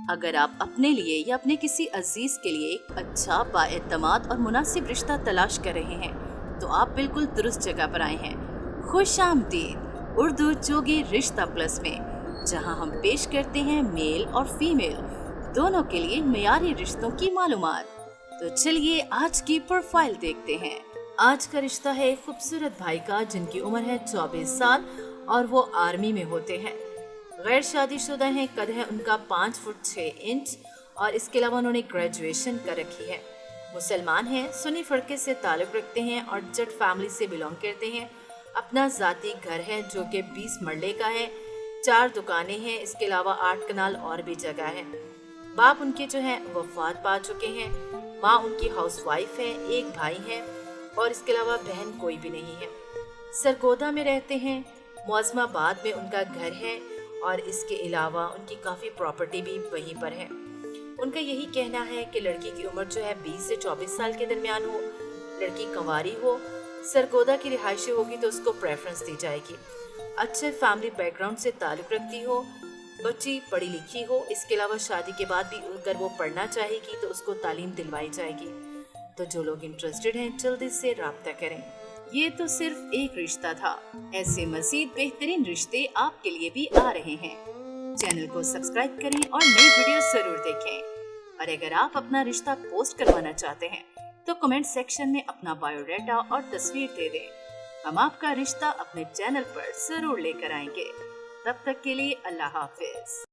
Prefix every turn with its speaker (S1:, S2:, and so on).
S1: اگر آپ اپنے لیے یا اپنے کسی عزیز کے لیے ایک اچھا بااعتماد اور مناسب رشتہ تلاش کر رہے ہیں تو آپ بالکل درست جگہ پر آئے ہیں۔ خوش آمدید اردو جوگی رشتہ پلس میں، جہاں ہم پیش کرتے ہیں میل اور فیمیل دونوں کے لیے معیاری رشتوں کی معلومات۔ تو چلیے آج کی پروفائل دیکھتے ہیں۔ آج کا رشتہ ہے ایک خوبصورت بھائی کا جن کی عمر ہے 24 سال اور وہ آرمی میں ہوتے ہیں۔ غیر شادی شدہ ہیں، قد ہے ان کا 5 فٹ 6 انچ اور اس کے علاوہ انہوں نے گریجویشن کر رکھی ہے۔ مسلمان ہیں، سنی فرقے سے تعلق رکھتے ہیں اور جٹ فیملی سے بلونگ کرتے ہیں۔ اپنا ذاتی گھر ہے جو کہ 20 مرلے کا ہے، 4 دکانیں ہیں، اس کے علاوہ 8 کنال اور بھی جگہ ہے۔ باپ ان کے جو ہیں وفات پا چکے ہیں، ماں ان کی ہاؤس وائف ہے، ایک بھائی ہے اور اس کے علاوہ بہن کوئی بھی نہیں ہے۔ سرگودا میں رہتے ہیں، معظم آباد میں ان کا گھر ہے اور اس کے علاوہ ان کی کافی پراپرٹی بھی وہیں پر ہے۔ ان کا یہی کہنا ہے کہ لڑکی کی عمر جو ہے 20 سے 24 سال کے درمیان ہو، لڑکی کنواری ہو، سرگودا کی رہائشی ہوگی تو اس کو پریفرنس دی جائے گی، اچھے فیملی بیک گراؤنڈ سے تعلق رکھتی ہو، بچی پڑھی لکھی ہو، اس کے علاوہ شادی کے بعد بھی اگر وہ پڑھنا چاہے گی تو اس کو تعلیم دلوائی جائے گی۔ تو جو لوگ انٹرسٹڈ ہیں جلدی سے رابطہ کریں۔ یہ تو صرف ایک رشتہ تھا، ایسے مزید بہترین رشتے آپ کے لیے بھی آ رہے ہیں۔ چینل کو سبسکرائب کریں اور نئی ویڈیو ضرور دیکھیں۔ اور اگر آپ اپنا رشتہ پوسٹ کروانا چاہتے ہیں تو کمنٹ سیکشن میں اپنا بایو ڈیٹا اور تصویر دے دیں۔ ہم آپ کا رشتہ اپنے چینل پر ضرور لے کر آئیں گے۔ تب تک کے لیے اللہ حافظ۔